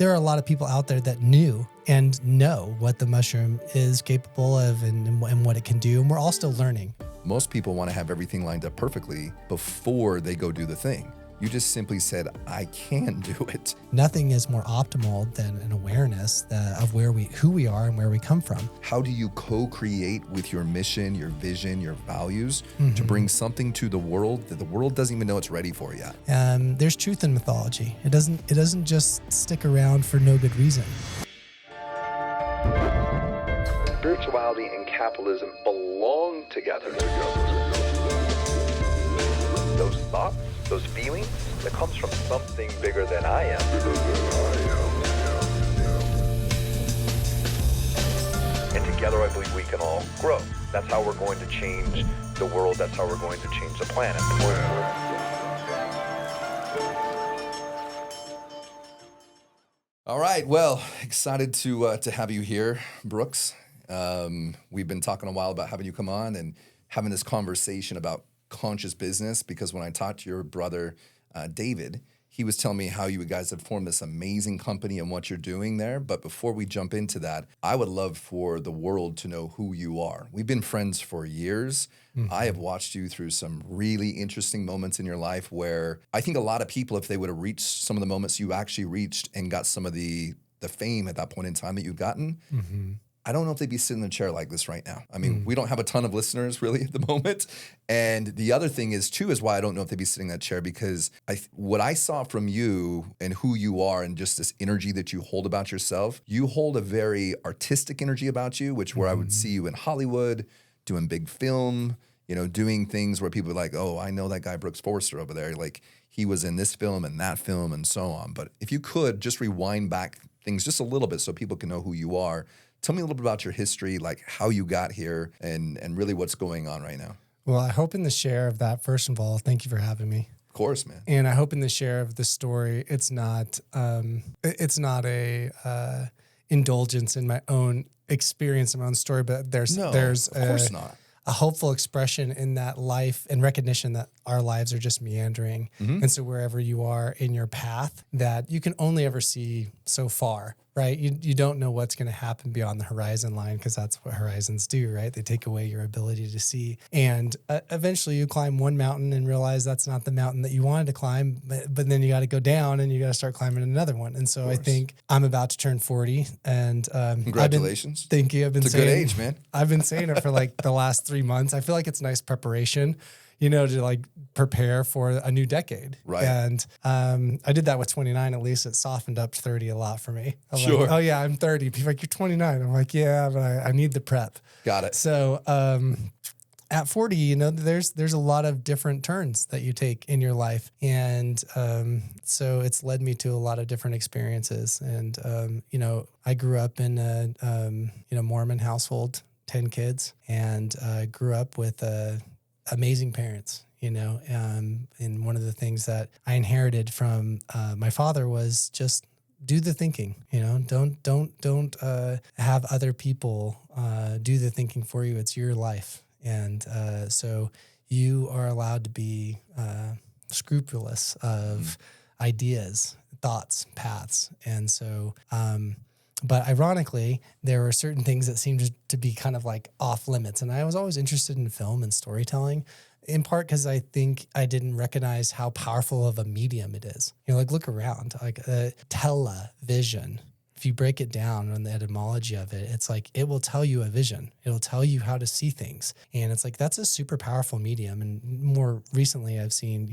there are a lot of people out there that knew and know what the mushroom is capable of and what it can do. And we're all still learning. Most people want to have everything lined up perfectly before they go do the thing. You just simply said, I can do it. Nothing is more optimal than an awareness of who we are and where we come from. How do you co-create with your mission, your vision, your values to bring something to the world that the world doesn't even know it's ready for yet? There's truth in mythology. It doesn't just stick around for no good reason. Spirituality and capitalism belong together. Those thoughts, those feelings, that comes from something bigger than I am. And together I believe we can all grow. That's how we're going to change the world. That's how we're going to change the planet. All right, well, excited to have you here, Brooks. We've been talking a while about having you come on and having this conversation about conscious business, because when I talked to your brother, David, he was telling me how you guys have formed this amazing company and what you're doing there. But before we jump into that, I would love for the world to know who you are. We've been friends for years. I have watched you through some really interesting moments in your life where I think a lot of people, if they would have reached some of the moments you actually reached and got some of the fame at that point in time that you've gotten, I don't know if they'd be sitting in a chair like this right now. I mean, we don't have a ton of listeners really at the moment. And the other thing is why I don't know if they'd be sitting in that chair, because what I saw from you and who you are and just this energy that you hold about yourself, you hold a very artistic energy about you, which where I would see you in Hollywood, doing big film, doing things where people are like, oh, I know that guy Brooks Forrester over there. Like he was in this film and that film and so on. But if you could just rewind back things just a little bit so people can know who you are. Tell me a little bit about your history, like how you got here and really what's going on right now. Well, I hope in the share of that, first of all, thank you for having me. Of course, man. And I hope in the share of the story, it's not a indulgence in my own experience, in my own story, but there's of course not. A hopeful expression in that life and recognition that our lives are just meandering. And so wherever you are in your path, that you can only ever see so far, right? You don't know what's going to happen beyond the horizon line, because that's what horizons do, right? They take away your ability to see. And eventually you climb one mountain and realize that's not the mountain that you wanted to climb, but then you got to go down and you got to start climbing another one. And so I think I'm about to turn 40 and congratulations. Thank you. It's a good age, man. I've been saying it for like the last 3 months. I feel like it's nice preparation, to like prepare for a new decade. Right. And I did that with 29, at least. It softened up 30 a lot for me. I'm Sure. like, oh yeah, I'm 30. People are like, you're 29. I'm like, yeah, but I need the prep. Got it. So at 40, there's a lot of different turns that you take in your life. And so it's led me to a lot of different experiences. And, I grew up in a Mormon household, 10 kids, and grew up with amazing parents, and one of the things that I inherited from my father was just do the thinking, don't have other people do the thinking for you. It's your life. And so you are allowed to be scrupulous of ideas, thoughts, paths. And so, but ironically, there were certain things that seemed to be kind of like off limits. And I was always interested in film and storytelling, in part because I think I didn't recognize how powerful of a medium it is. Look around, television. If you break it down on the etymology of it, it's like it will tell you a vision. It'll tell you how to see things. And it's like that's a super powerful medium. And more recently, I've seen,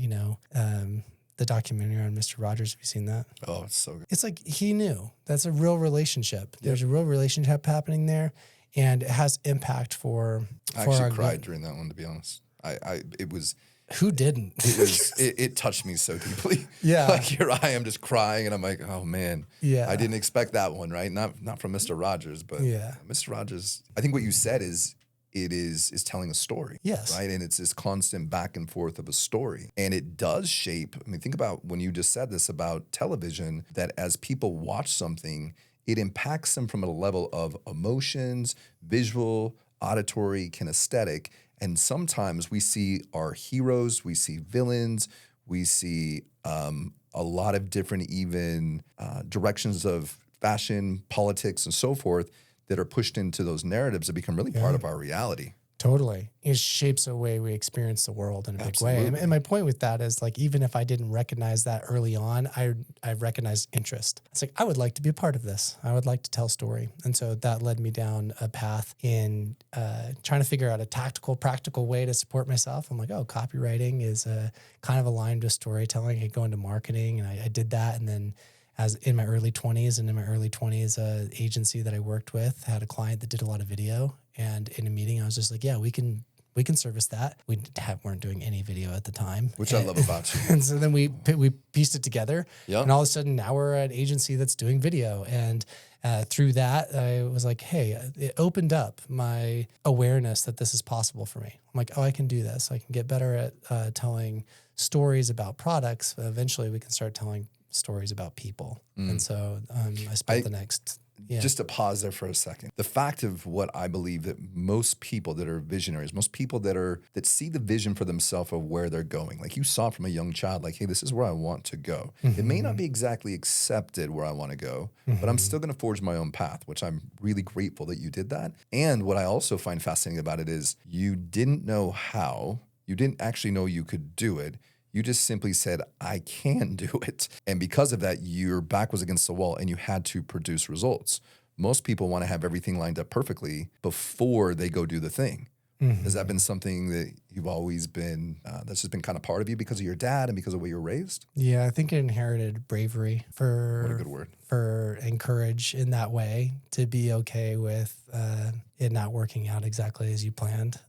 the documentary on Mr. Rogers. Have you seen that? Oh, it's so good. It's like he knew. That's a real relationship. There's a real relationship happening there, and it has impact for I actually cried during that one, to be honest. It was... Who didn't? It touched me so deeply. Yeah. Like here I am just crying and I'm like, oh man. Yeah. I didn't expect that one, right? Not from Mr. Rogers, but Mr. Rogers, I think what you said is telling a story. Yes. Right? And it's this constant back and forth of a story. And it does shape, think about when you just said this about television, that as people watch something, it impacts them from a level of emotions, visual, auditory, kinesthetic. And sometimes we see our heroes, we see villains, we see a lot of different even directions of fashion, politics, and so forth that are pushed into those narratives that become really part of our reality. Totally. It shapes the way we experience the world in a big way. Absolutely. And my point with that is like, even if I didn't recognize that early on, I recognized interest. It's like, I would like to be a part of this. I would like to tell story. And so that led me down a path in trying to figure out a tactical, practical way to support myself. I'm like, oh, copywriting is kind of aligned with storytelling. I could go into marketing, and I did that. And then as in my early 20s, agency that I worked with had a client that did a lot of video. And in a meeting, I was just like, yeah, we can service that. We weren't doing any video at the time. Which I love about you. And so then we pieced it together. Yep. And all of a sudden now we're an agency that's doing video. And through that, I was like, hey, it opened up my awareness that this is possible for me. I'm like, oh, I can do this. I can get better at telling stories about products. Eventually we can start telling stories about people. And so I spent the next... Yeah. Just to pause there for a second. The fact of what I believe that most people that are visionaries, most people that see the vision for themselves of where they're going, like you saw from a young child, like, hey, this is where I want to go. It may not be exactly accepted where I want to go, but I'm still going to forge my own path, which I'm really grateful that you did that. And what I also find fascinating about it is you didn't know how, you didn't actually know you could do it. You just simply said, I can do it. And because of that, your back was against the wall and you had to produce results. Most people want to have everything lined up perfectly before they go do the thing. Has that been something that you've always been, that's just been kind of part of you because of your dad and because of where you were raised? Yeah, I think I inherited bravery What a good word. and courage in that way, to be okay with it not working out exactly as you planned.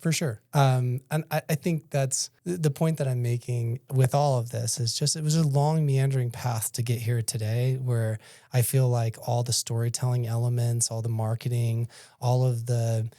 For sure. And I think that's the point that I'm making with all of this is just, it was a long meandering path to get here today, where I feel like all the storytelling elements, all the marketing, all of the,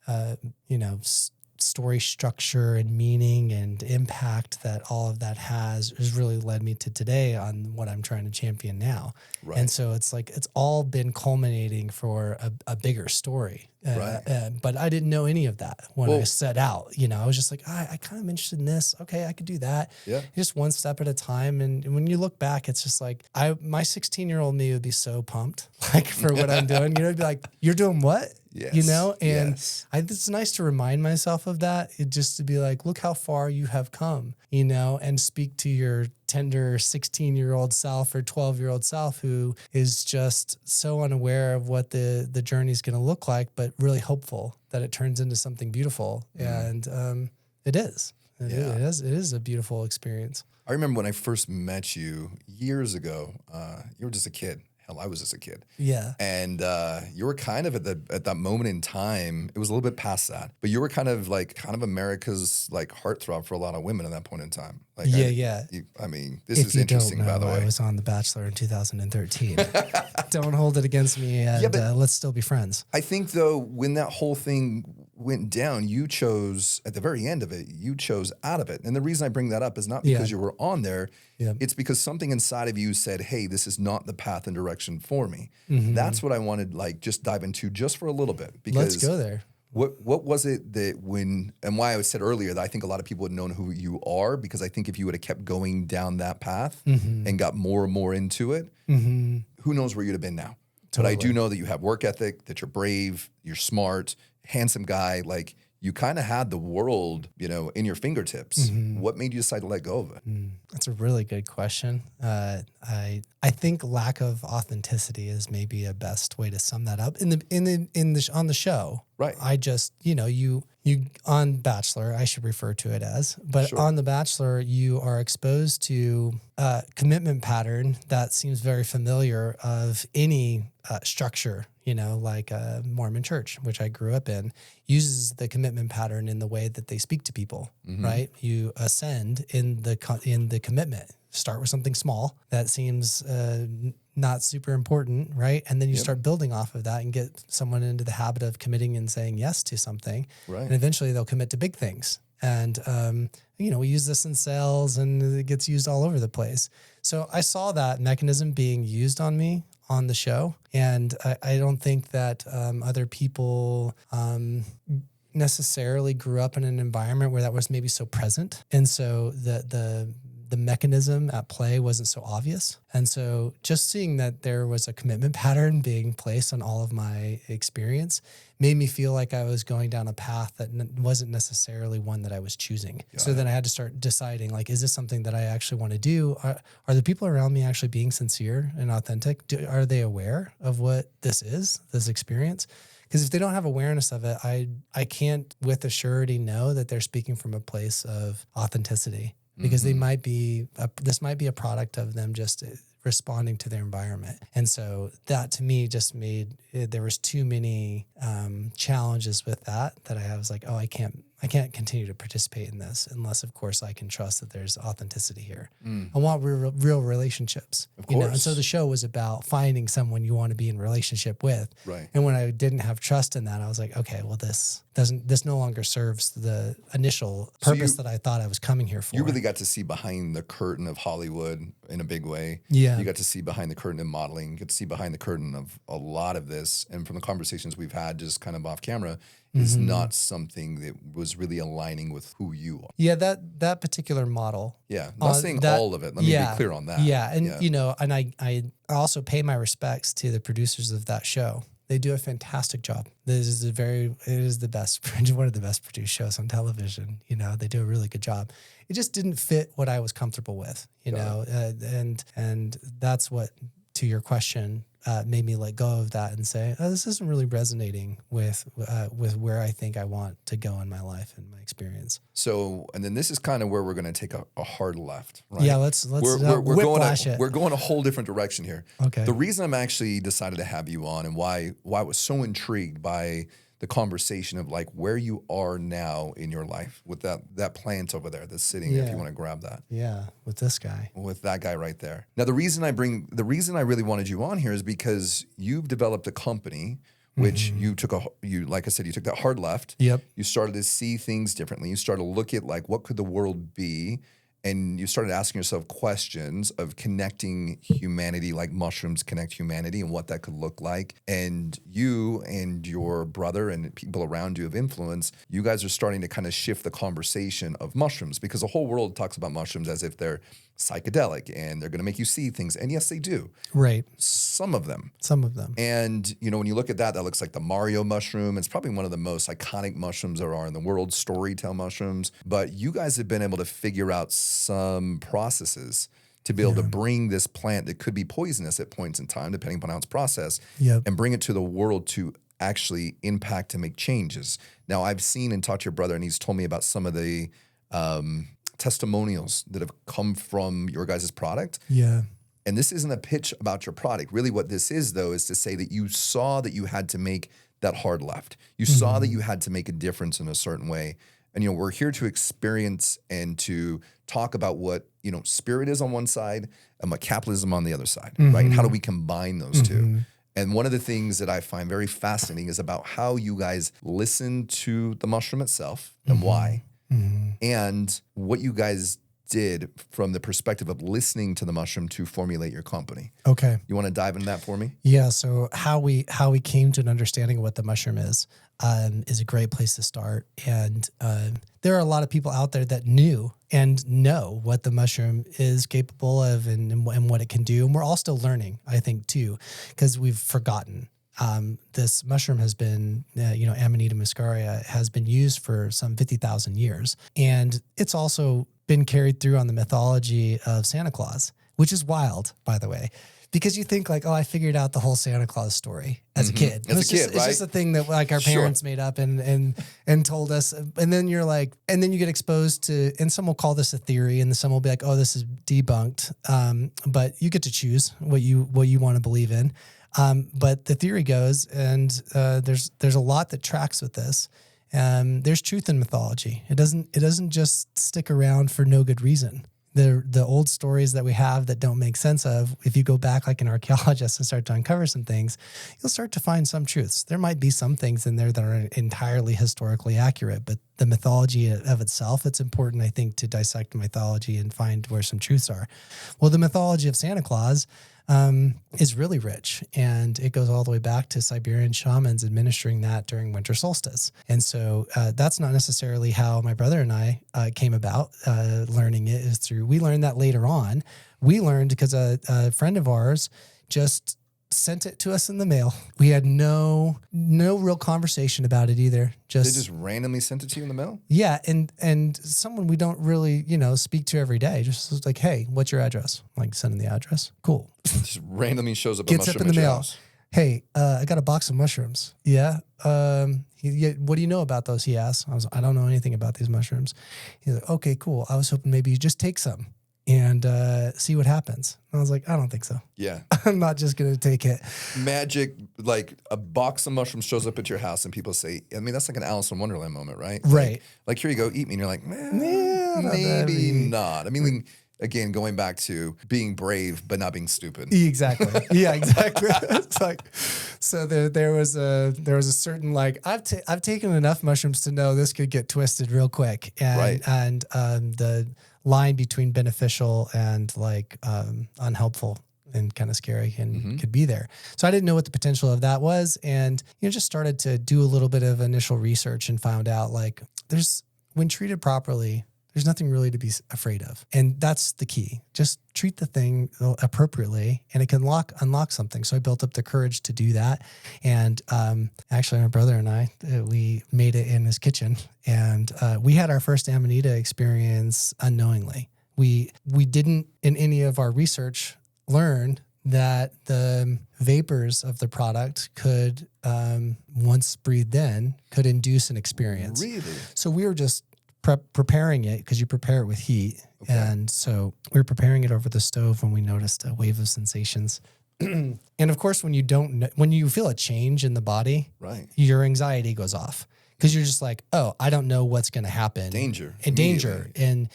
story structure and meaning and impact that all of that has really led me to today on what I'm trying to champion now. Right. And so it's like, it's all been culminating for a bigger story. Right. But I didn't know any of that when I set out. I was just like, I kind of interested in this. Okay, I could do that. Yeah. Just one step at a time. And when you look back, it's just like, my 16-year-old me would be so pumped, like, for what I'm doing. It'd be like, you're doing what? Yes. And yes. It's nice to remind myself of that. Just to be like, look how far you have come, and speak to your tender 16-year-old self or 12-year-old self who is just so unaware of what the journey is going to look like, but really hopeful that it turns into something beautiful. And it is. It is a beautiful experience. I remember when I first met you years ago, you were just a kid. Hell, I was just a kid. Yeah. And you were kind of at that moment in time, it was a little bit past that, but you were kind of America's like heartthrob for a lot of women at that point in time. Like, yeah. This is interesting, by the way. I was on The Bachelor in 2013. Don't hold it against me, and let's still be friends. I think, though, when that whole thing went down, you chose, at the very end of it, you chose out of it. And the reason I bring that up is not because you were on there. Yeah. It's because something inside of you said, hey, this is not the path and direction for me. That's what I wanted, just dive into just for a little bit. Because let's go there. What was it that and why I said earlier that I think a lot of people would have known who you are, because I think if you would have kept going down that path and got more and more into it, who knows where you'd have been now. Totally. But I do know that you have work ethic, that you're brave, you're smart, handsome guy. Like, you kind of had the world, in your fingertips. What made you decide to let go of it? That's a really good question. I think lack of authenticity is maybe a best way to sum that up. On the show, right? I just, you on Bachelor, I should refer to it as, but on The Bachelor, you are exposed to a commitment pattern that seems very familiar of any structure, like a Mormon church, which I grew up in, uses the commitment pattern in the way that they speak to people, right? You ascend in the commitment. Start with something small that seems not super important, right? And then you start building off of that and get someone into the habit of committing and saying yes to something. Right. And eventually they'll commit to big things. And, we use this in sales, and it gets used all over the place. So I saw that mechanism being used on me on the show. And I don't think that other people necessarily grew up in an environment where that was maybe so present. And so the the mechanism at play wasn't so obvious. And so just seeing that there was a commitment pattern being placed on all of my experience made me feel like I was going down a path that wasn't necessarily one that I was choosing. So then I had to start deciding, like, is this something that I actually want to do? Are the people around me actually being sincere and authentic? Are they aware of what this is, this experience? Because if they don't have awareness of it, I can't with a surety know that they're speaking from a place of authenticity, because they might be, this might be a product of them just responding to their environment. And so that to me just made, there was too many challenges with that I was like, oh, I can't continue to participate in this unless, of course, I can trust that there's authenticity here. I want real relationships, of course. And so the show was about finding someone you want to be in relationship with. Right. And when I didn't have trust in that, I was like, okay, well, this no longer serves the initial purpose that I thought I was coming here for. You really got to see behind the curtain of Hollywood in a big way. Yeah. You got to see behind the curtain in modeling. You get to see behind the curtain of a lot of this. And from the conversations we've had just kind of off camera, is not something that was really aligning with who you are. Yeah, that particular model. Yeah, not saying all of it. Let me be clear on that. Yeah, and and I also pay my respects to the producers of that show. They do a fantastic job. It is the best, one of the best produced shows on television. They do a really good job. It just didn't fit what I was comfortable with, and that's what, to your question, made me let go of that and say, oh, this isn't really resonating with where I think I want to go in my life and my experience. So, and then this is kind of where we're going to take a hard left, right? Yeah, let's we're going a whole different direction here. Okay. The reason I'm actually decided to have you on and why I was so intrigued by the conversation of like where you are now in your life with that plant over there that's sitting, if you want to grab that. Yeah, with this guy. With that guy right there. Now, the reason I really wanted you on here is because you've developed a company which you took like I said, you took that hard left. Yep. You started to see things differently. You started to look at like what could the world be, and you started asking yourself questions of connecting humanity, like mushrooms connect humanity, and what that could look like. And you and your brother and people around you of influence, you guys are starting to kind of shift the conversation of mushrooms, because the whole world talks about mushrooms as if they're psychedelic and they're going to make you see things. And yes, they do. Right. Some of them. And, when you look at that looks like the Mario mushroom. It's probably one of the most iconic mushrooms there are in the world, storytell mushrooms. But you guys have been able to figure out some processes to be able to bring this plant that could be poisonous at points in time, depending upon how it's processed, and bring it to the world to actually impact and make changes. Now, I've seen and talked to your brother, and he's told me about some of the testimonials that have come from your guys' product. Yeah. And this isn't a pitch about your product. Really what this is, though, is to say that you saw that you had to make that hard left. You saw that you had to make a difference in a certain way. And, we're here to experience and to talk about what, spirit is on one side and what capitalism on the other side, right? And how do we combine those two? And one of the things that I find very fascinating is about how you guys listen to the mushroom itself and why. And what you guys did from the perspective of listening to the mushroom to formulate your company. Okay. You want to dive into that for me? Yeah. So how we came to an understanding of what the mushroom is a great place to start. And there are a lot of people out there that knew and know what the mushroom is capable of and what it can do. And we're all still learning, I think, too, because we've forgotten. This mushroom has been, Amanita muscaria has been used for some 50,000 years. And it's also been carried through on the mythology of Santa Claus, which is wild, by the way, because you think like, oh, I figured out the whole Santa Claus story as a kid. It's just a thing that like our parents made up and told us. And then you're like, and then you get exposed to, and some will call this a theory, and some will be like, oh, this is debunked. But you get to choose what you want to believe in. But the theory goes, and there's a lot that tracks with this. There's truth in mythology. It doesn't just stick around for no good reason. The old stories that we have that don't make sense of, if you go back like an archaeologist and start to uncover some things, you'll start to find some truths. There might be some things in there that are entirely historically accurate, but the mythology of itself, it's important, I think, to dissect mythology and find where some truths are. Well, the mythology of Santa Claus is really rich, and it goes all the way back to Siberian shamans administering that during winter solstice. And so that's not necessarily how my brother and I came about learning it. Is through, we learned that later on. We learned because a friend of ours just sent it to us in the mail. We had no real conversation about it either. They just randomly sent it to you in the mail? Yeah, and someone we don't really, speak to every day. Just was like, hey, what's your address? I'm like, send in the address. Cool. Just randomly shows up a Gets mushroom up in the at your mail. house. Hey, I got a box of mushrooms. Yeah. What do you know about those? He asked. I don't know anything about these mushrooms. He's like, okay, cool. I was hoping maybe you just take some and see what happens. And I was like, I don't think so. Yeah. I'm not just going to take it. Magic, like a box of mushrooms shows up at your house and people say, I mean, that's like an Alice in Wonderland moment, right? Right. Like here you go, eat me. And you're like, Yeah, maybe not. I mean, again, going back to being brave, but not being stupid. Exactly. Yeah, exactly. It's like, so there was a certain, like, I've taken enough mushrooms to know this could get twisted real quick. And, Right. and the line between beneficial and like unhelpful and kind of scary and could be there. So I didn't know what the potential of that was. And, just started to do a little bit of initial research and found out like when treated properly, there's nothing really to be afraid of. And that's the key. Just treat the thing appropriately and it can unlock something. So I built up the courage to do that. And actually my brother and I, we made it in his kitchen, and we had our first Amanita experience unknowingly. We didn't in any of our research learn that the vapors of the product could, once breathed in, could induce an experience. Really? So we were just preparing it, because you prepare it with heat. Okay. And so we were preparing it over the stove when we noticed a wave of sensations. And of course, when you feel a change in the body, Right. your anxiety goes off, because you're just like, oh, I don't know what's going to happen. Danger. And danger. And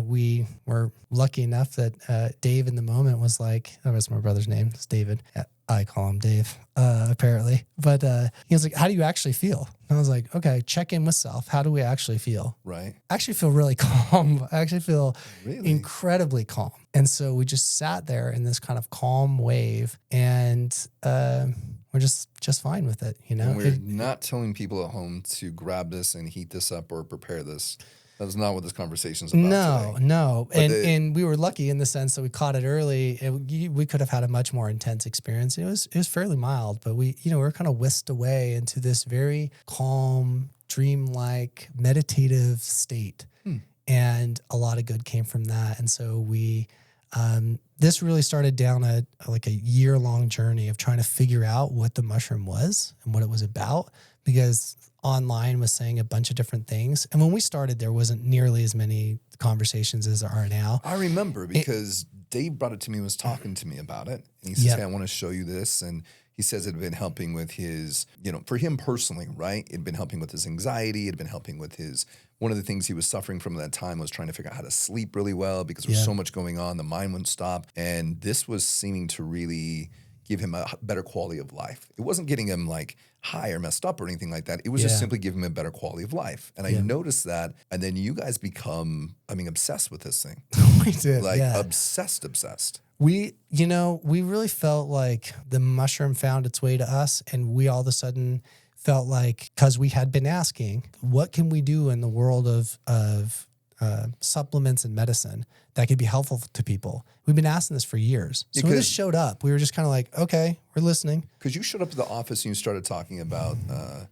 we were lucky enough that Dave in the moment was like, oh, that's my brother's name. It's David. I call him Dave, apparently. But he was like, how do you actually feel? And I was like, okay, check in with self. How do we actually feel? Right. I actually feel really calm. I actually feel Really? incredibly calm. And so we just sat there in this kind of calm wave, and we're just fine with it. And we're not telling people at home to grab this and heat this up or prepare this. That's not what this conversation's about today. No. And we were lucky in the sense that we caught it early. We could have had a much more intense experience. It was fairly mild, but we were kind of whisked away into this very calm, dreamlike, meditative state. And a lot of good came from that. And so this really started down a year-long journey of trying to figure out what the mushroom was and what it was about, because online was saying a bunch of different things. And when we started, there wasn't nearly as many conversations as there are now. I remember because Dave brought it to me and was talking to me about it. And he says, hey, I want to show you this. And he says it had been helping with his, for him personally, right? It had been helping with his anxiety. It had been helping with one of the things he was suffering from at that time was trying to figure out how to sleep really well, because there was so much going on. The mind wouldn't stop. And this was seeming to really give him a better quality of life. It wasn't getting him like high or messed up or anything like that. It was just simply giving him a better quality of life. And I noticed that. And then you guys become, obsessed with this thing. We did. Like obsessed. We really felt like the mushroom found its way to us, and we all of a sudden felt like, because we had been asking, what can we do in the world of supplements and medicine that could be helpful to people? We've been asking this for years. So when this showed up, we were just kind of like, okay, we're listening. Because you showed up to the office and you started talking about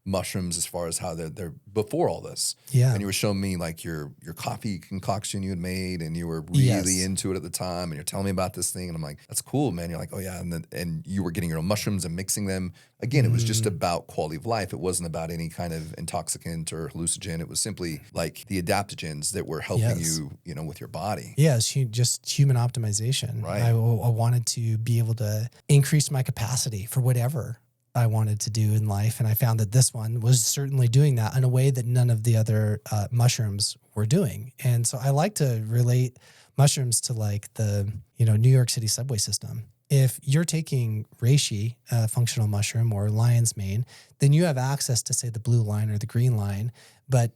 mushrooms as far as how they're before all this. Yeah. And you were showing me like your coffee concoction you had made, and you were really into it at the time, and you're telling me about this thing, and I'm like, that's cool, man. You're like, oh yeah. And you were getting your own mushrooms and mixing them. Again, it was just about quality of life. It wasn't about any kind of intoxicant or hallucinogen. It was simply like the adaptogens that were helping you, with your body. Yeah, it's just human optimization. Right. I wanted to be able to increase my capacity for whatever I wanted to do in life. And I found that this one was certainly doing that in a way that none of the other mushrooms were doing. And so I like to relate mushrooms to like the, New York City subway system. if you're taking reishi, functional mushroom, or lion's mane, then you have access to, say, the blue line or the green line. But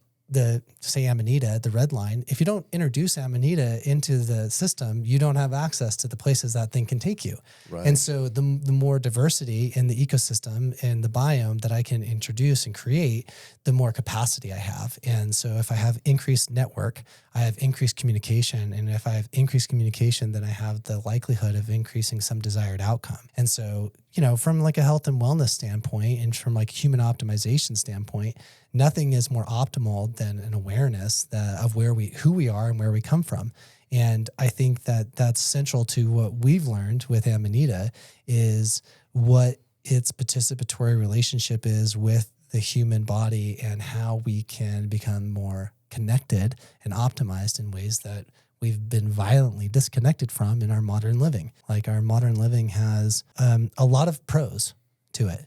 say Amanita, the red line, if you don't introduce Amanita into the system, you don't have access to the places that thing can take you. Right. And so the more diversity in the ecosystem and the biome that I can introduce and create, the more capacity I have. And so if I have increased network, I have increased communication. And if I have increased communication, then I have the likelihood of increasing some desired outcome. And so, from like a health and wellness standpoint and from like human optimization standpoint, nothing is more optimal than an awareness of who we are and where we come from. And I think that that's central to what we've learned with Amanita is what its participatory relationship is with the human body and how we can become more connected and optimized in ways that we've been violently disconnected from in our modern living. Like our modern living has a lot of pros to it.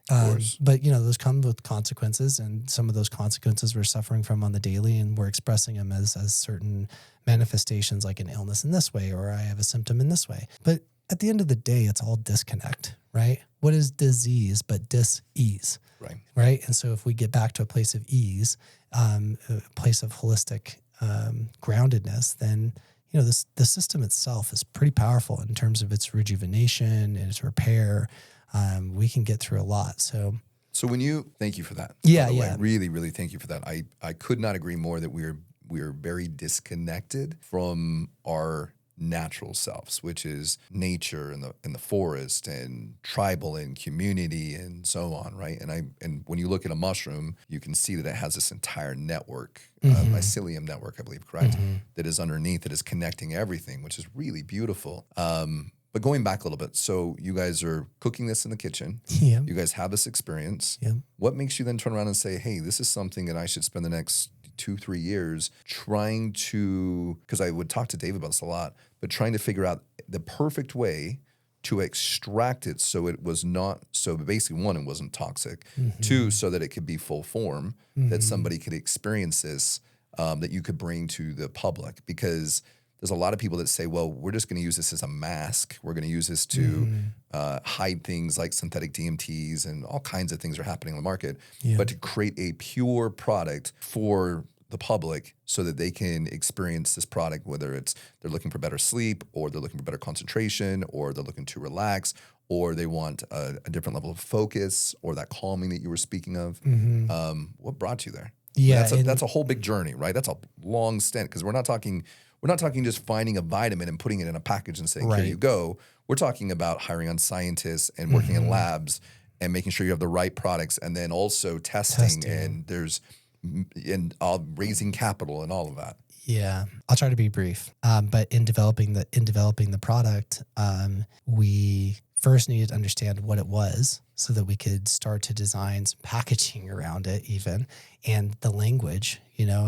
But those come with consequences, and some of those consequences we're suffering from on the daily, and we're expressing them as certain manifestations, like an illness in this way, or I have a symptom in this way. But at the end of the day, it's all disconnect, right? What is disease but dis-ease? Right. And so if we get back to a place of ease, a place of holistic groundedness, then the system itself is pretty powerful in terms of its rejuvenation and its repair. We can get through a lot. So thank you for that. Yeah. Really, really thank you for that. I could not agree more that we're very disconnected from our natural selves, which is nature and the forest and tribal and community and so on, right? And when you look at a mushroom, you can see that it has this entire network, mycelium network, I believe, correct? That is underneath, that is connecting everything, which is really beautiful. But going back a little bit, so you guys are cooking this in the kitchen. Yeah. You guys have this experience. Yeah. What makes you then turn around and say, hey, this is something that I should spend the next 2-3 years trying to, because I would talk to Dave about this a lot, but trying to figure out the perfect way to extract it so it was not, so basically one, it wasn't toxic. Two, so that it could be full form, that somebody could experience this, that you could bring to the public. Because there's a lot of people that say, well, we're just going to use this as a mask. We're going to use this to hide things like synthetic DMTs, and all kinds of things are happening in the market. Yeah. But to create a pure product for the public so that they can experience this product, whether it's they're looking for better sleep, or they're looking for better concentration, or they're looking to relax, or they want a different level of focus, or that calming that you were speaking of. What brought you there? Yeah. That's a whole big journey, right? That's a long stint, because we're not talking just finding a vitamin and putting it in a package and saying, here you go. We're talking about hiring on scientists and working in labs and making sure you have the right products, and then also testing. And raising capital and all of that. Yeah, I'll try to be brief. But in developing the product, we first needed to understand what it was so that we could start to design some packaging around it, even, and the language.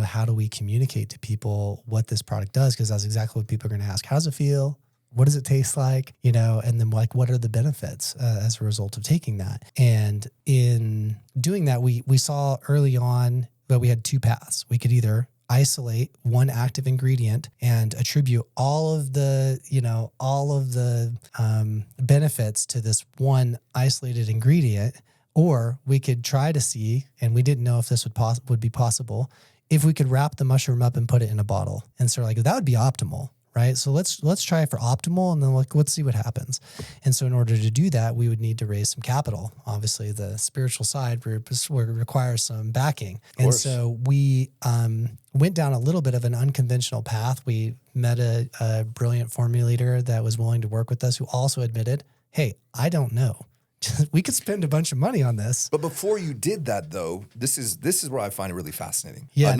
How do we communicate to people what this product does? Because that's exactly what people are going to ask. How does it feel? What does it taste like? And then what are the benefits as a result of taking that? And in doing that, we saw early on that we had two paths. We could either isolate one active ingredient and attribute all of the benefits to this one isolated ingredient, or we could try to see, and we didn't know if this would be possible, if we could wrap the mushroom up and put it in a bottle. And so that would be optimal, right? So let's try it for optimal, and then let's see what happens. And so in order to do that, we would need to raise some capital. Obviously, the spiritual side requires some backing. And so we went down a little bit of an unconventional path. We met a brilliant formulator that was willing to work with us, who also admitted, hey, I don't know. We could spend a bunch of money on this. But before you did that, though, this is where I find it really fascinating. Yeah,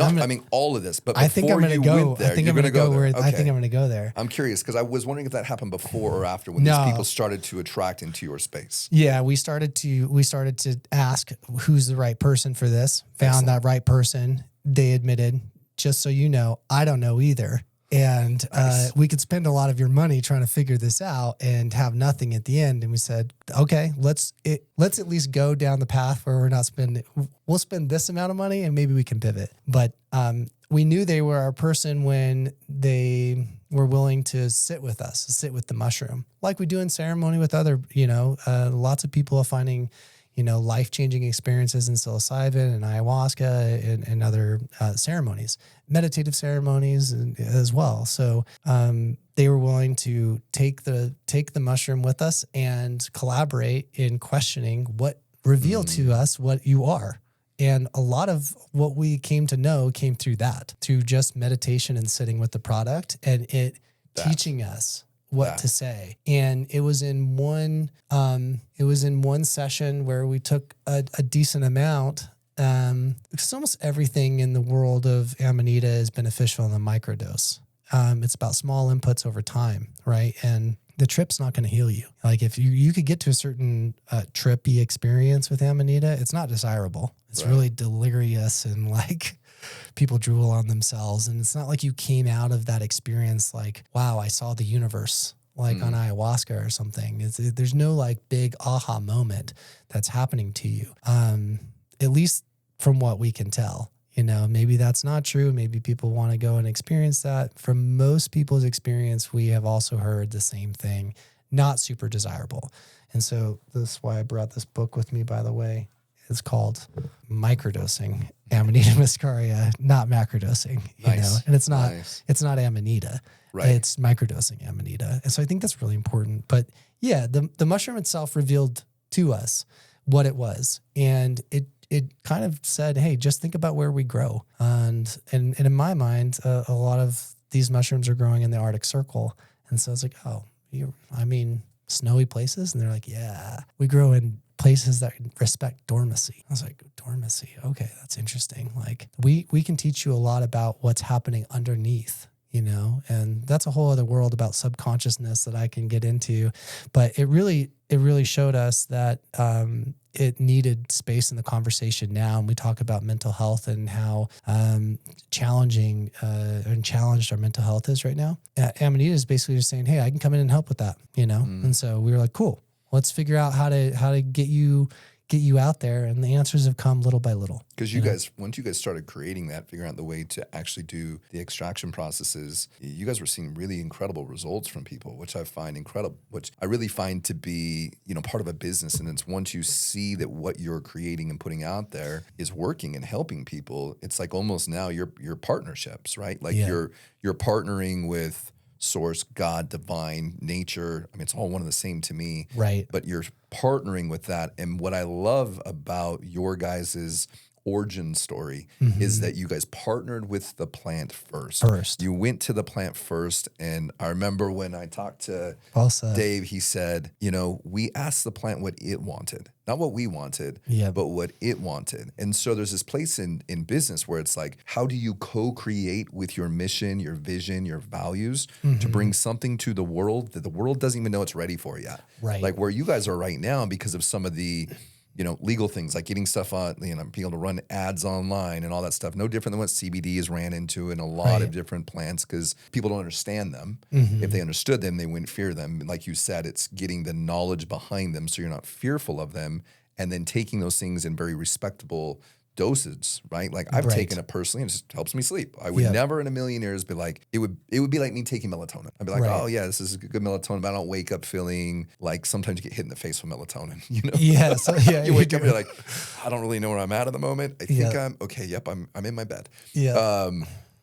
all of this. But I think I'm going to go. I think I'm going to go there. I think I'm going to go there. I'm curious, because I was wondering if that happened before or after, when these people started to attract into your space. Yeah, we started to ask who's the right person for this. Found that right person. They admitted, just so you know, I don't know either. And we could spend a lot of your money trying to figure this out and have nothing at the end. And we said, okay, let's at least go down the path where we'll spend this amount of money and maybe we can pivot. But we knew they were our person when they were willing to sit with us, sit with the mushroom, like we do in ceremony with other, lots of people are finding, life-changing experiences in psilocybin and ayahuasca and other ceremonies, meditative ceremonies as well. So they were willing to take the mushroom with us and collaborate in questioning reveal to us what you are. And a lot of what we came to know came through just meditation and sitting with the product and it teaching us what to say. And it was in one session where we took a decent amount, because almost everything in the world of Amanita is beneficial in the microdose. It's about small inputs over time, right? And the trip's not going to heal you. Like if you could get to a certain trippy experience with Amanita, it's not desirable. It's really delirious and like people drool on themselves. And it's not like you came out of that experience like, wow, I saw the universe like on ayahuasca or something. There's no like big aha moment that's happening to you. At least from what we can tell. Maybe that's not true. Maybe people want to go and experience that. From most people's experience, we have also heard the same thing, not super desirable. And so this is why I brought this book with me, by the way. It's called Microdosing Amanita Muscaria, not macrodosing, and it's not Amanita, right? It's microdosing Amanita. And so I think that's really important. But yeah, the mushroom itself revealed to us what it was. And it kind of said, hey, just think about where we grow. And in my mind, a lot of these mushrooms are growing in the Arctic Circle. And so it's like, snowy places? And they're like, yeah, we grow in places that respect dormancy. I was like, dormancy. Okay, that's interesting. Like we can teach you a lot about what's happening underneath, and that's a whole other world about subconsciousness that I can get into. But it really showed us that it needed space in the conversation now. And we talk about mental health and how challenging and challenged our mental health is right now. Amanita is basically just saying, hey, I can come in and help with that, And so we were like, cool, let's figure out how to get you out there. And the answers have come little by little. Because you guys, once you guys started creating that, figuring out the way to actually do the extraction processes, you guys were seeing really incredible results from people, which I find incredible, which I really find to be, part of a business. And it's once you see that what you're creating and putting out there is working and helping people, it's like almost now your partnerships, right? Like you're partnering with source, God, divine, nature. I mean, it's all one and the same to me. Right. But you're partnering with that. And what I love about your guys' origin story is that you guys partnered with the plant first. You went to the plant first. And I remember when I talked to Dave, he said, we asked the plant what it wanted, not what we wanted, but what it wanted. And so there's this place in business where it's like, how do you co-create with your mission, your vision, your values to bring something to the world that the world doesn't even know it's ready for yet? Right. Like where you guys are right now because of some of the legal things like getting stuff on, being able to run ads online and all that stuff. No different than what CBD has ran into in a lot of different plants because people don't understand them. If they understood them, they wouldn't fear them. Like you said, it's getting the knowledge behind them so you're not fearful of them and then taking those things in very respectable doses, right? Like I've taken it personally and it just helps me sleep. I would never in a million years be like, it would be like me taking melatonin. I'd be like, oh yeah, this is good melatonin, but I don't wake up feeling like sometimes you get hit in the face with melatonin, Yeah. So yeah, you wake up and you're like, I don't really know where I'm at the moment. I think I'm okay. Yep. I'm in my bed. Yeah.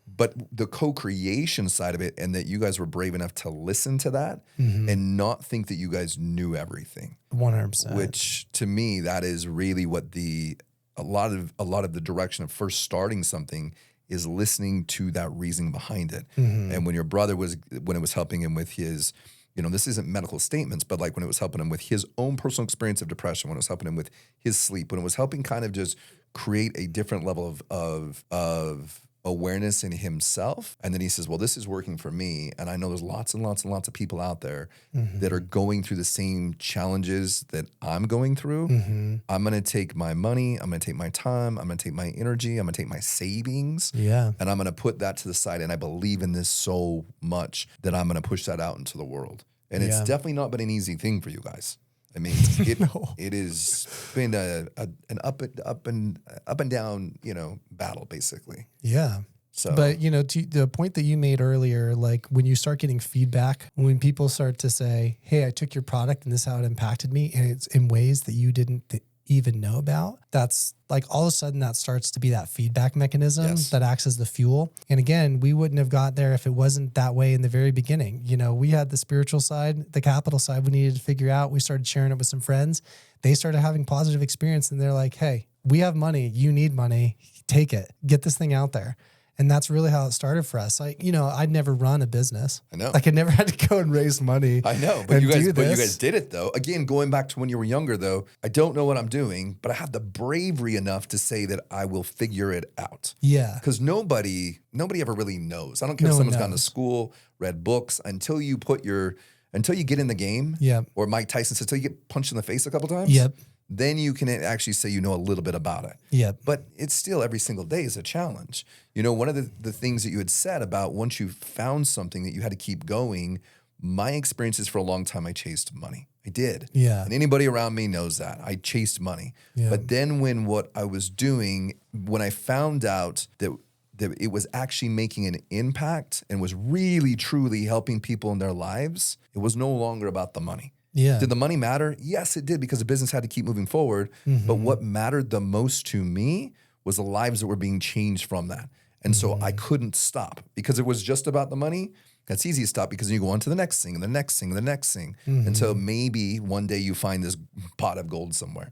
But the co-creation side of it and that you guys were brave enough to listen to that and not think that you guys knew everything. 100%. Which to me, that is really what a lot of the direction of first starting something is listening to that reasoning behind it. And when your brother when it was helping him with his, this isn't medical statements, but like when it was helping him with his own personal experience of depression, when it was helping him with his sleep, when it was helping kind of just create a different level of awareness in himself. And then he says, well, this is working for me. And I know there's lots and lots and lots of people out there that are going through the same challenges that I'm going through. I'm going to take my money. I'm going to take my time. I'm going to take my energy. I'm going to take my savings. Yeah. And I'm going to put that to the side. And I believe in this so much that I'm going to push that out into the world. And it's definitely not been an easy thing for you guys. I mean, it has been an up and down, battle basically. Yeah. So, But, you know, to the point that you made earlier, like when you start getting feedback, when people start to say, hey, I took your product and this is how it impacted me, and it's in ways that you didn't even know about, that's like all of a sudden that starts to be that feedback mechanism that acts as the fuel. And again, we wouldn't have got there if it wasn't that way in the very beginning. You know, we had the spiritual side, the capital side we needed to figure out. We started sharing it with some friends. They started having positive experience and they're like, hey, we have money. You need money. Take it. Get this thing out there. And that's really how it started for us. Like, you know, I'd never run a business. I know. Like I never had to go and raise money. I know, but you guys did it though. Again, going back to when you were younger though, I don't know what I'm doing, but I have the bravery enough to say that I will figure it out. Yeah. Because nobody ever really knows. I don't care if someone's gone to school, read books, until you get in the game. Yep. Or Mike Tyson says, until you get punched in the face a couple times. Yep. Then you can actually say you know a little bit about it. Yep. But it's still every single day is a challenge. You know, one of the things that you had said about once you found something that you had to keep going, my experiences for a long time, I chased money. I did. Yeah. And anybody around me knows that. I chased money. Yeah. But then when I found out that it was actually making an impact and was really, truly helping people in their lives, it was no longer about the money. Yeah. Did the money matter? Yes, it did, because the business had to keep moving forward. Mm-hmm. But what mattered the most to me was the lives that were being changed from that. And so I couldn't stop because it was just about the money. That's easy to stop because then you go on to the next thing and the next thing and the next thing. Until maybe one day you find this pot of gold somewhere.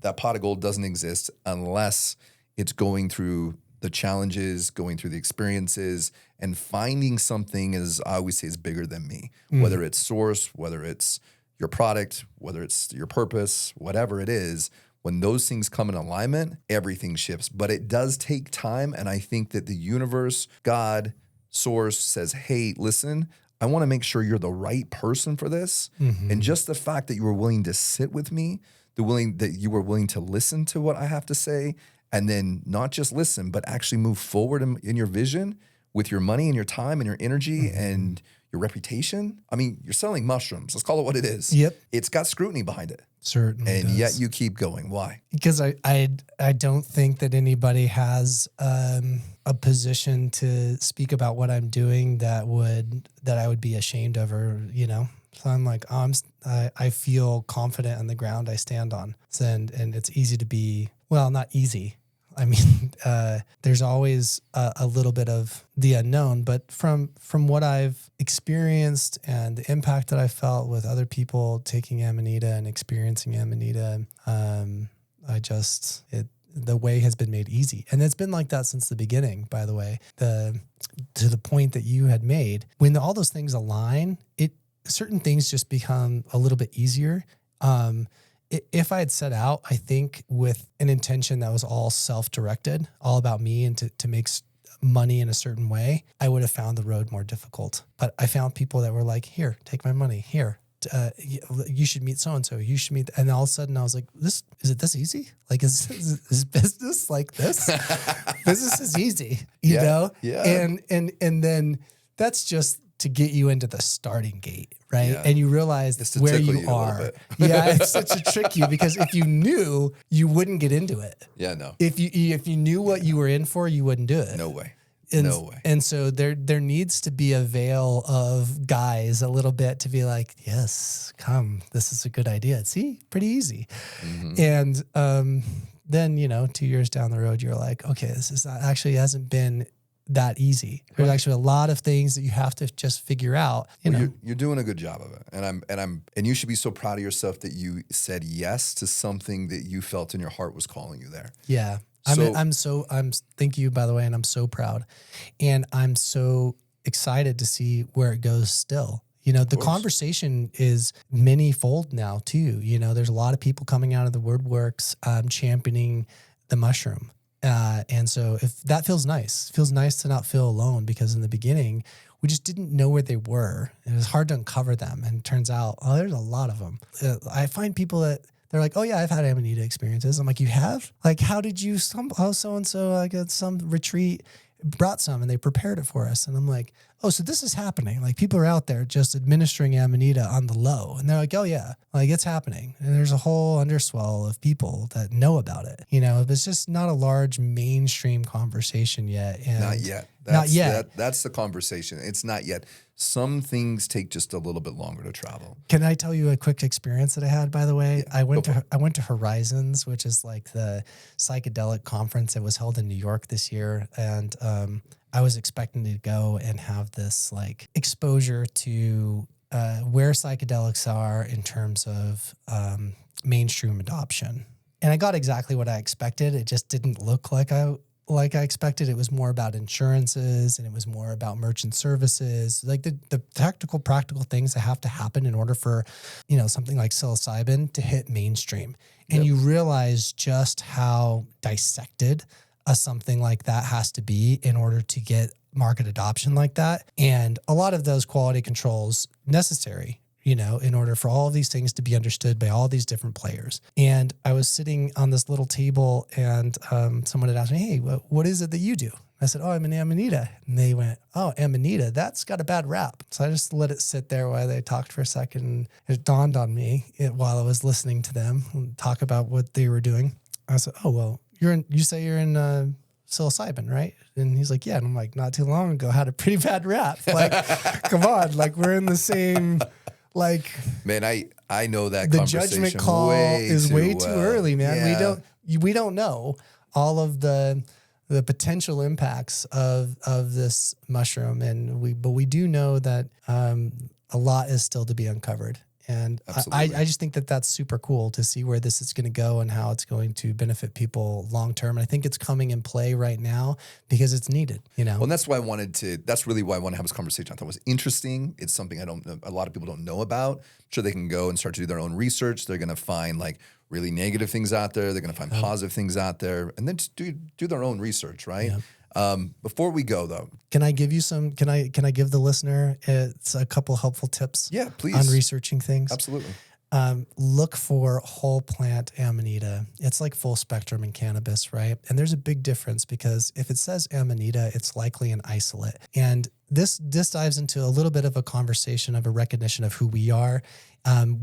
That pot of gold doesn't exist unless it's going through the challenges, going through the experiences, and finding something, as I always say, is bigger than me. Whether it's source, whether it's your product, whether it's your purpose, whatever it is, when those things come in alignment, everything shifts. But it does take time, and I think that the universe, God, source says, hey, listen, I want to make sure you're the right person for this. And just the fact that you were willing to sit with me, that you were willing to listen to what I have to say, and then not just listen, but actually move forward in your vision with your money and your time and your energy and your reputation. I mean, you're selling mushrooms. Let's call it what it is. Yep. It's got scrutiny behind it. Certainly And does. yet you keep going. Why? Because I don't think that anybody has a position to speak about what I'm doing that I would be ashamed of, or, you know. So I'm like, I feel confident on the ground I stand on. And it's easy to be, well, not easy. I mean, there's always a little bit of the unknown, but from what I've experienced and the impact that I felt with other people taking Amanita and experiencing Amanita, the way has been made easy. And it's been like that since the beginning, by the way, to the point that you had made. When all those things align, certain things just become a little bit easier. If I had set out, I think, with an intention that was all self-directed, all about me and to make money in a certain way, I would have found the road more difficult. But I found people that were like, here, take my money. Here, you should meet so-and-so. You should meet. And all of a sudden I was like, is it this easy? Like, is business like this? Business is easy, you know? Yeah. And then that's just to get you into the starting gate, right? Yeah. And you realize where you are. Yeah, it's such a trick you, because if you knew, you wouldn't get into it. Yeah, no. If you knew what you were in for, you wouldn't do it. No way. No way. And so there needs to be a veil of guys a little bit to be like, yes, come, this is a good idea. See, pretty easy. And then, 2 years down the road, you're like, okay, this actually hasn't been that easy. There's actually a lot of things that you have to just figure out. You're doing a good job of it, and you should be so proud of yourself that you said yes to something that you felt in your heart was calling you there. Yeah, thank you, by the way, and I'm so proud, and I'm so excited to see where it goes still. The conversation is many-fold now too. There's a lot of people coming out of the woodworks championing the mushroom. And so if that feels nice to not feel alone, because in the beginning, we just didn't know where they were. It was hard to uncover them. And it turns out, there's a lot of them. I find people that they're like, oh yeah, I've had Amanita experiences. I'm like, you have? Like, how did you, so-and-so, I got some retreat, brought some and they prepared it for us. And I'm like, oh, so this is happening. Like people are out there just administering Amanita on the low. And they're like, oh yeah, like it's happening. And there's a whole underswell of people that know about it. You know, it's just not a large mainstream conversation yet. And Not yet. Not yet. That's the conversation. It's not yet. Some things take just a little bit longer to travel. Can I tell you a quick experience that I had, by the way? I went to Horizons, which is like the psychedelic conference that was held in New York this year. And I was expecting to go and have this like exposure to where psychedelics are in terms of mainstream adoption. And I got exactly what I expected. It just didn't look like I expected. It was more about insurances and it was more about merchant services, like the tactical, practical things that have to happen in order for, you know, something like psilocybin to hit mainstream. And you realize just how dissected something like that has to be in order to get market adoption like that. And a lot of those quality controls necessary, you know, in order for all of these things to be understood by all these different players. And I was sitting on this little table and someone had asked me, hey, what is it that you do? I said, oh, I'm an Amanita. And they went, oh, Amanita, that's got a bad rap. So I just let it sit there while they talked for a second. And it dawned on me while I was listening to them talk about what they were doing. I said, oh, well, you say you're in psilocybin, right? And he's like, yeah. And I'm like, not too long ago, had a pretty bad rap. Like, come on, like we're in the same... Like, man, I know that the conversation judgment call is way too early, man. Yeah. We don't know all of the potential impacts of this mushroom, but we do know that a lot is still to be uncovered. And I just think that that's super cool to see where this is going to go and how it's going to benefit people long term. And I think it's coming in play right now because it's needed, you know? Well, and that's really why I want to have this conversation. I thought it was interesting. It's something a lot of people don't know about. I'm sure they can go and start to do their own research. They're going to find like really negative things out there. They're going to find positive things out there and then just do their own research, right? Yeah. Before we go though, can I give you can I give the listener a couple helpful tips? Yeah, please. On researching things. Absolutely. Look for whole plant Amanita. It's like full spectrum in cannabis, right? And there's a big difference because if it says Amanita, it's likely an isolate. And this dives into a little bit of a conversation of a recognition of who we are.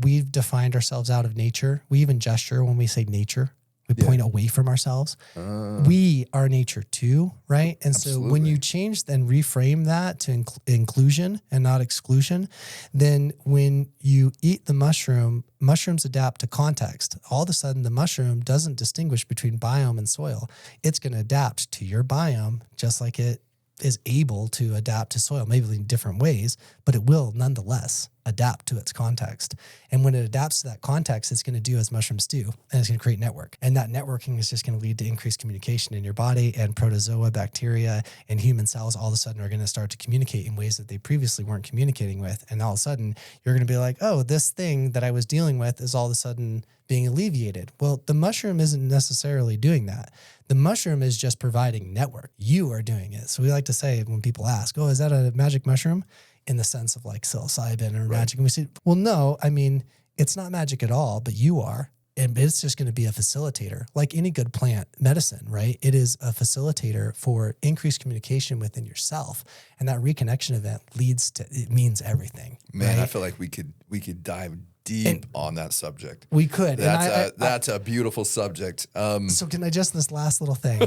We've defined ourselves out of nature. We even gesture when we say nature. We point away from ourselves. We are nature too, right? And absolutely. So when you change and reframe that to inclusion and not exclusion, then when you eat the mushrooms adapt to context. All of a sudden, the mushroom doesn't distinguish between biome and soil. It's going to adapt to your biome just like it is able to adapt to soil, maybe in different ways, but it will nonetheless adapt to its context. And when it adapts to that context, it's going to do as mushrooms do, and it's going to create network. And that networking is just going to lead to increased communication in your body, and protozoa, bacteria, and human cells all of a sudden are going to start to communicate in ways that they previously weren't communicating with. And all of a sudden, you're going to be like, oh, this thing that I was dealing with is all of a sudden being alleviated. Well, the mushroom isn't necessarily doing that. The mushroom is just providing network. You are doing it. So we like to say when people ask, oh, is that a magic mushroom? In the sense of like psilocybin or magic. And we say, well, no, I mean, it's not magic at all, but you are. And it's just going to be a facilitator, like any good plant medicine, right? It is a facilitator for increased communication within yourself. And that reconnection event it means everything. Man, right? I feel like we could dive deep on that subject. We could. That's a beautiful subject. So can I just this last little thing?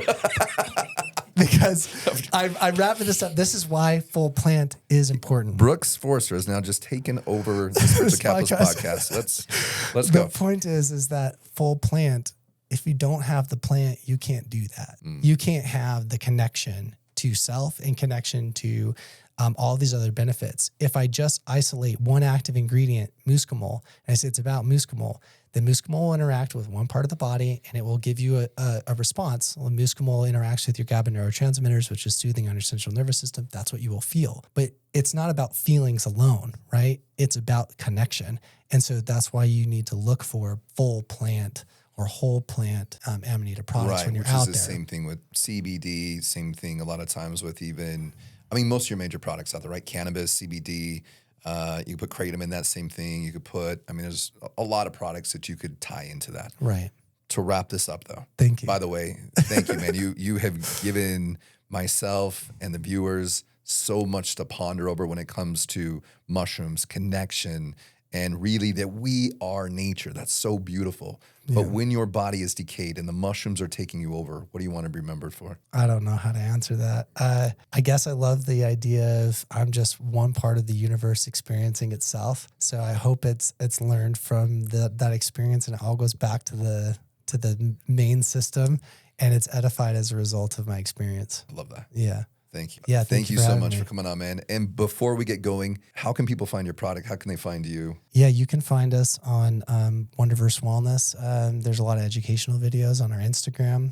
Because I'm wrapping this up. This is why full plant is important. Brooks Forrester has now just taken over the Spiritual Capitalist podcast. Let's go. The point is that full plant, if you don't have the plant, you can't do that. You can't have the connection to self and connection to all these other benefits. If I just isolate one active ingredient, muscimol, and I say it's about muscimol, then muscimol will interact with one part of the body and it will give you a response. Well, muscimol interacts with your GABA neurotransmitters, which is soothing on your central nervous system. That's what you will feel. But it's not about feelings alone, right? It's about connection. And so that's why you need to look for full plant or whole plant Amanita products when you're out there. Which is the same thing with CBD, same thing a lot of times with most of your major products out there, right? Cannabis, CBD, you could put kratom in that same thing. You could there's a lot of products that you could tie into that. Right. To wrap this up though. Thank you. By the way, thank you, man. You have given myself and the viewers so much to ponder over when it comes to mushrooms, connection, and really that we are nature. That's so beautiful. But Yeah. when your body is decayed and the mushrooms are taking you over, what do you want to be remembered for? I don't know how to answer that. I guess I love the idea of I'm just one part of the universe experiencing itself. So I hope it's learned from that experience, and it all goes back to the main system, and it's edified as a result of my experience. I love that. Yeah. Thank you. Yeah. Thank you for so having much me. for coming on, man. And before we get going, how can people find your product? How can they find you? Yeah, you can find us on Wonderverse Wellness. There's a lot of educational videos on our Instagram.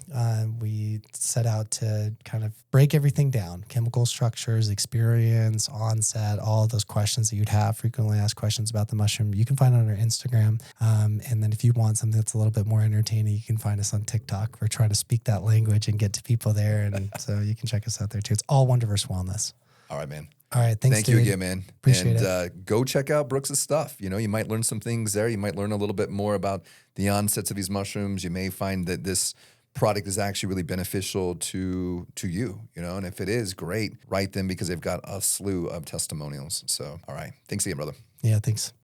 We set out to kind of break everything down: chemical structures, experience, onset, all of those questions that you'd have, frequently asked questions about the mushroom. You can find it on our Instagram. And then if you want something that's a little bit more entertaining, you can find us on TikTok. We're trying to speak that language and get to people there. And so you can check us out there too. It's all Wonderverse Wellness. All right, man. All right. Thanks, Thank dude. you again, man. Appreciate and go check out Brooks' stuff. You know, you might learn some things there. You might learn a little bit more about the onsets of these mushrooms. You may find that this product is actually really beneficial to you, you know, and if it is, great. Write them because they've got a slew of testimonials. So, all right. Thanks again, brother. Yeah, thanks.